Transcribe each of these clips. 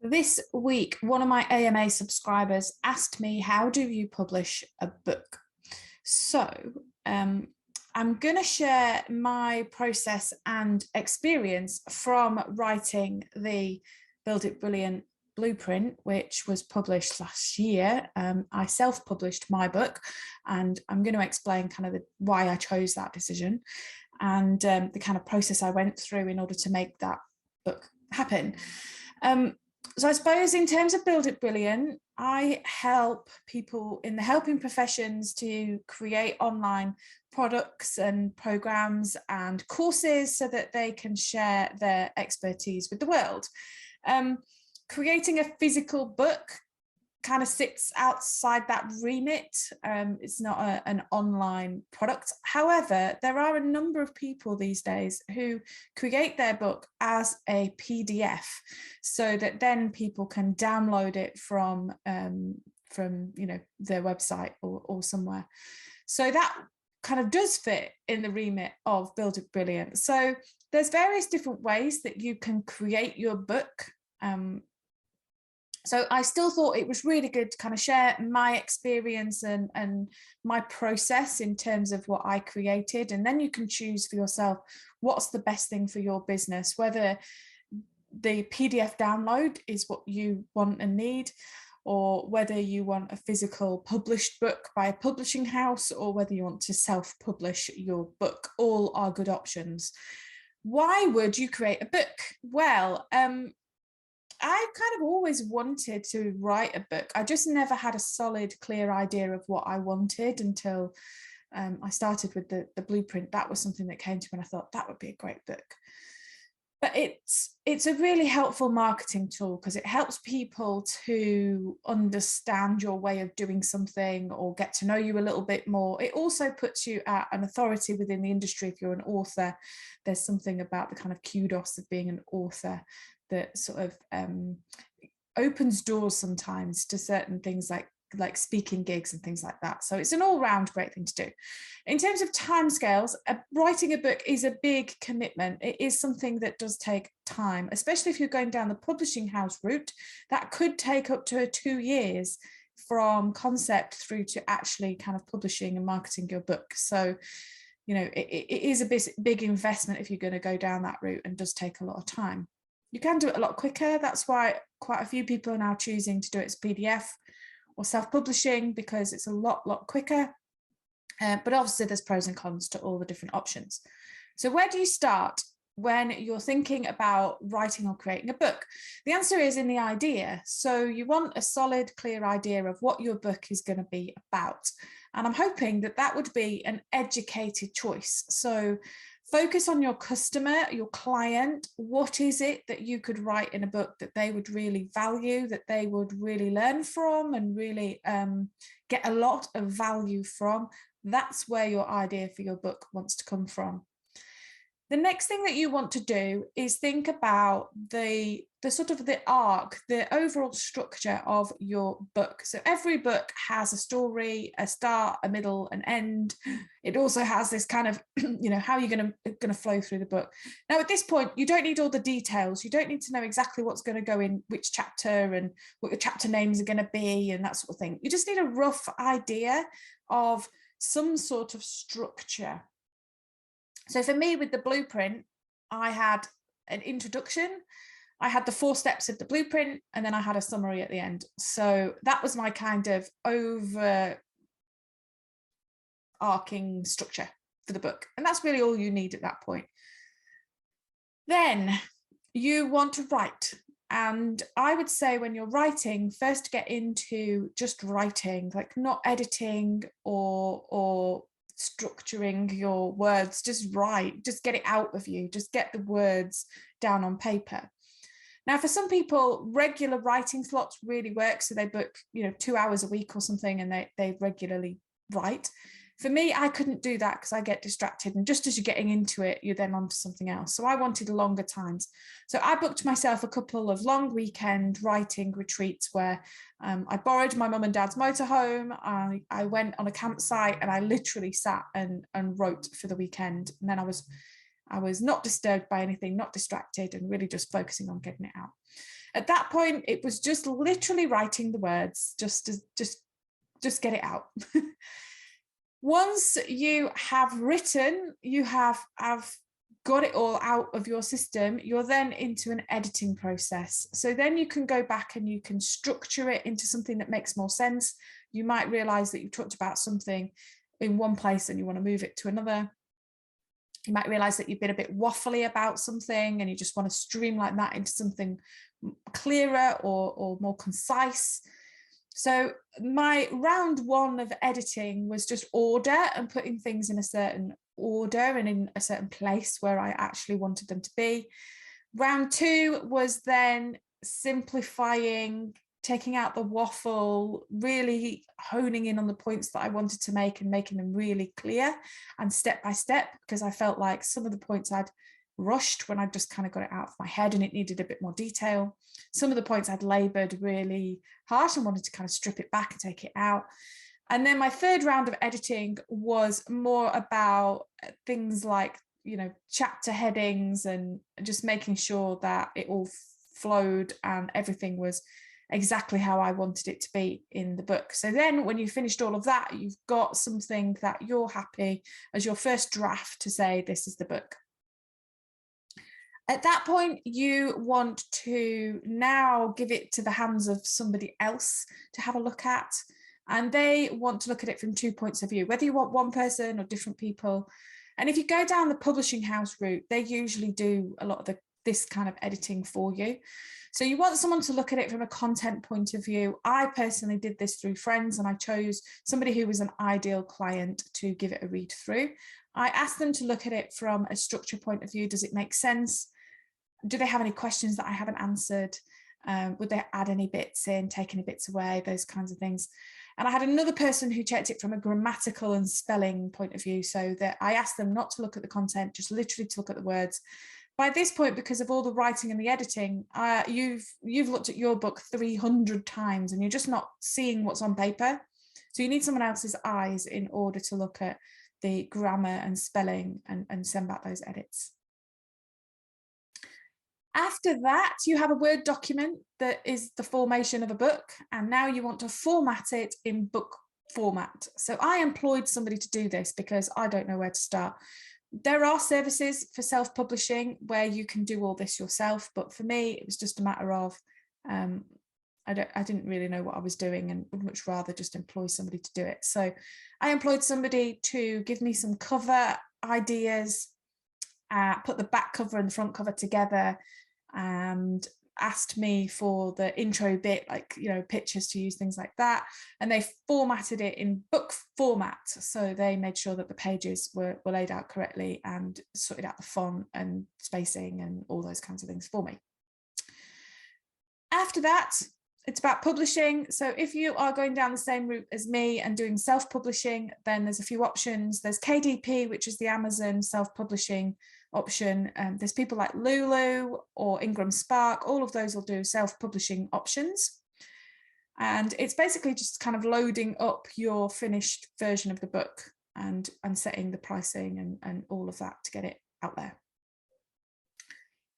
This week, one of my AMA subscribers asked me, how do you publish a book? So I'm going to share my process and experience from writing the Build It Brilliant blueprint, which was published last year. I self-published my book, and I'm going to explain kind of why I chose that decision and the kind of process I went through in order to make that book happen. So I suppose in terms of Build It Brilliant, I help people in the helping professions to create online products and programs and courses so that they can share their expertise with the world. Creating a physical book kind of sits outside that remit. It's not an online product. However, there are a number of people these days who create their book as a PDF so that then people can download it from their website or somewhere. So that kind of does fit in the remit of Build It Brilliant. So there's various different ways that you can create your book. So I still thought it was really good to kind of share my experience and my process in terms of what I created. And then you can choose for yourself what's the best thing for your business, whether the PDF download is what you want and need, or whether you want a physical published book by a publishing house, or whether you want to self-publish your book. All are good options. Why would you create a book? Well, I kind of always wanted to write a book. I just never had a solid, clear idea of what I wanted until I started with the blueprint. That was something that came to me and I thought that would be a great book. But it's a really helpful marketing tool because it helps people to understand your way of doing something or get to know you a little bit more. It also puts you at an authority within the industry. If you're an author, there's something about the kind of kudos of being an author that sort of opens doors sometimes to certain things like speaking gigs and things like that. So it's an all-round great thing to do. In terms of timescales, writing a book is a big commitment. It is something that does take time, especially if you're going down the publishing house route. That could take up to 2 years from concept through to actually kind of publishing and marketing your book. So, you know, it is a big investment if you're going to go down that route, and does take a lot of time. You can do it a lot quicker. That's why quite a few people are now choosing to do it as PDF or self-publishing, because it's a lot quicker. But obviously there's pros and cons to all the different options. So where do you start when you're thinking about writing or creating a book? The answer is in the idea. So you want a solid, clear idea of what your book is going to be about. And I'm hoping that that would be an educated choice. So focus on your customer, your client. What is it that you could write in a book that they would really value, that they would really learn from and really get a lot of value from? That's where your idea for your book wants to come from. The next thing that you want to do is think about the sort of the arc, the overall structure of your book. So every book has a story, a start, a middle, an end. It also has this kind of, how you're going to flow through the book. Now, at this point, you don't need all the details. You don't need to know exactly what's going to go in which chapter and what your chapter names are going to be and that sort of thing. You just need a rough idea of some sort of structure. So for me, with the blueprint, I had an introduction, I had the 4 steps of the blueprint, and then I had a summary at the end. So that was my kind of overarching structure for the book. And that's really all you need at that point. Then you want to write. And I would say when you're writing, first get into just writing, like not editing or structuring your words. Just write, just get it out of you, just get the words down on paper. Now, for some people, regular writing slots really work. So they book, 2 hours a week or something, and they regularly write. For me, I couldn't do that because I get distracted. And just as you're getting into it, you're then onto something else. So I wanted longer times. So I booked myself a couple of long weekend writing retreats where I borrowed my mum and dad's motorhome. I went on a campsite and I literally sat and wrote for the weekend. And then I was not disturbed by anything, not distracted, and really just focusing on getting it out. At that point, it was just literally writing the words, just get it out. Once you have written, you have got it all out of your system, you're then into an editing process. So then you can go back and you can structure it into something that makes more sense. You might realize that you talked about something in one place and you want to move it to another. You might realize that you've been a bit waffly about something and you just want to streamline that into something clearer or more concise. So my round one of editing was just order and putting things in a certain order and in a certain place where I actually wanted them to be. Round two was then simplifying, taking out the waffle, really honing in on the points that I wanted to make and making them really clear and step by step, because I felt like some of the points I'd rushed when I just kind of got it out of my head and it needed a bit more detail. Some of the points I'd labored really harsh and wanted to kind of strip it back and take it out. And then my third round of editing was more about things like, you know, chapter headings and just making sure that it all flowed and everything was exactly how I wanted it to be in the book. So then when you finished all of that, you've got something that you're happy as your first draft to say, this is the book. At that point, you want to now give it to the hands of somebody else to have a look at. And they want to look at it from 2 points of view, whether you want one person or different people. And if you go down the publishing house route, they usually do a lot of this kind of editing for you. So you want someone to look at it from a content point of view. I personally did this through friends and I chose somebody who was an ideal client to give it a read through. I asked them to look at it from a structure point of view. Does it make sense? Do they have any questions that I haven't answered? Would they add any bits in, take any bits away, those kinds of things? And I had another person who checked it from a grammatical and spelling point of view, so that I asked them not to look at the content, just literally to look at the words. By this point, because of all the writing and the editing, you've looked at your book 300 times and you're just not seeing what's on paper. So you need someone else's eyes in order to look at the grammar and spelling and send back those edits. After that, you have a Word document that is the formation of a book, and now you want to format it in book format. So I employed somebody to do this because I don't know where to start. There are services for self-publishing where you can do all this yourself, but for me, it was just a matter of I didn't really know what I was doing and would much rather just employ somebody to do it. So I employed somebody to give me some cover ideas, put the back cover and the front cover together, and asked me for the intro bit, like, you know, pictures to use, things like that. And they formatted it in book format. So they made sure that the pages were laid out correctly and sorted out the font and spacing and all those kinds of things for me. After that, it's about publishing. So if you are going down the same route as me and doing self-publishing, then there's a few options. There's KDP, which is the Amazon self-publishing option. There's people like Lulu or Ingram Spark. All of those will do self-publishing options. And it's basically just kind of loading up your finished version of the book and setting the pricing and all of that to get it out there.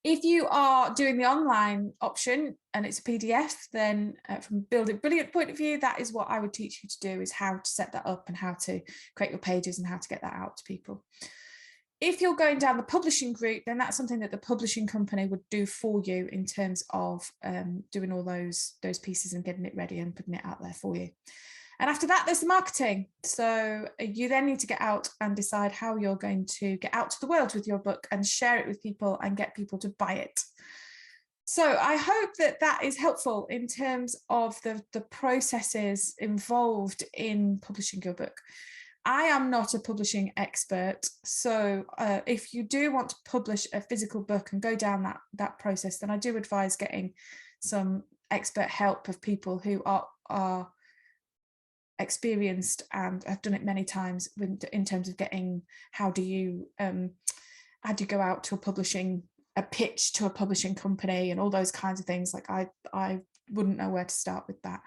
If you are doing the online option and it's a PDF, then from a Build It Brilliant point of view, that is what I would teach you to do, is how to set that up and how to create your pages and how to get that out to people. If you're going down the publishing route, then that's something that the publishing company would do for you in terms of doing all those pieces and getting it ready and putting it out there for you. And after that, there's the marketing. So you then need to get out and decide how you're going to get out to the world with your book and share it with people and get people to buy it. So I hope that that is helpful in terms of the processes involved in publishing your book. I am not a publishing expert. So if you do want to publish a physical book and go down that process, then I do advise getting some expert help of people who are experienced and have done it many times in terms of getting how do you go out to a pitch to a publishing company and all those kinds of things. Like I wouldn't know where to start with that.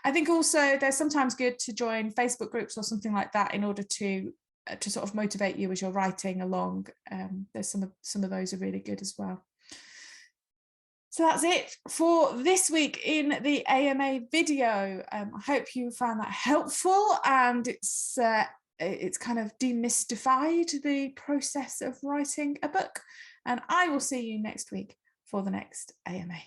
I think also there's sometimes good to join Facebook groups or something like that in order to sort of motivate you as you're writing along. There's some of those are really good as well. So that's it for this week in the AMA video. I hope you found that helpful, and it's kind of demystified the process of writing a book. And I will see you next week for the next AMA.